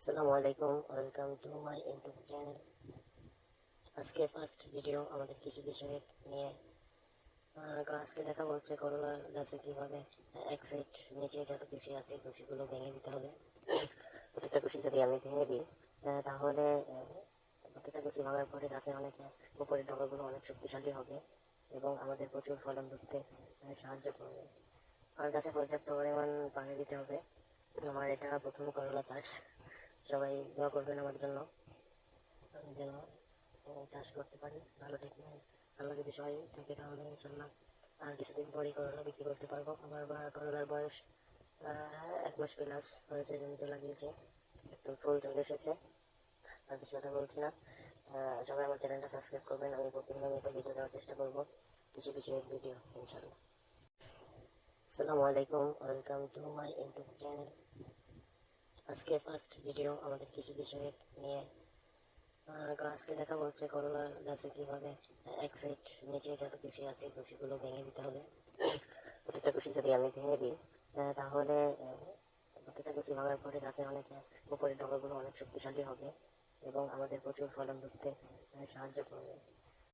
আসসালামু আলাইকুম, welcome to my YouTube channel. আজকে ফার্স্ট ভিডিও আমাদের কৃষি বিষয়ে নিয়ে। আজকে দেখা বলছে করলা গাছে কিভাবে 1 ফিট নিচে যত কুশি আছে কুশিগুলো ভেঙে দিতে হবে। প্রত্যেকটা কুশি যদি আমি ভেঙে দিই তাহলে প্রত্যেকটা কুশি ভাঙার পরে গাছে অনেক উপরের ডগাগুলো অনেক শক্তিশালী হবে এবং আমাদের প্রচুর ফলন ধরতে সাহায্য করবে। আর গাছে পর্যাপ্ত পরিমাণ পানি দিতে হবে। আমার এটা প্রথম করলা চাষ। সবাই দোয়া করবেন আমার জন্য, আমি যেন চাষ করতে পারি ভালো ট্রিটমেন্ট। আল্লাহ যদি সবাই থাকে তাহলে ইনশাল্লাহ আর কিছুদিন পরেই করলা বিক্রি করতে পারবো। আমার করলার বয়স 1 মাস প্লাস হয়েছে, জমিতে লাগিয়েছে, একটু ফুল চলে এসেছে। আর কিছু কথা বলছি না। সবাই আমার চ্যানেলটা সাবস্ক্রাইব করবেন। আমি প্রতিনিয়ত ভিডিও দেওয়ার চেষ্টা করবো, কিছু বিষয়ের ভিডিও ইনশাল্লাহ। আসসালামু আলাইকুম, welcome to my YouTube channel. আজকে ফার্স্ট ভিডিও আমাদের কৃষি বিষয়ে নিয়ে। আজকে দেখা বলছে করলা গাছে কিভাবে 1 ফিট নিচে যত কুশি আছে কুশিগুলো ভেঙে দিতে হবে। প্রত্যেকটা কুশি যদি আমি ভেঙে দিই তাহলে প্রত্যেকটা কুশি ভাঙার পরে গাছে অনেক উপরের ডগাগুলো অনেক শক্তিশালী হবে এবং আমাদের প্রচুর ফলন ধরতে সাহায্য করবে।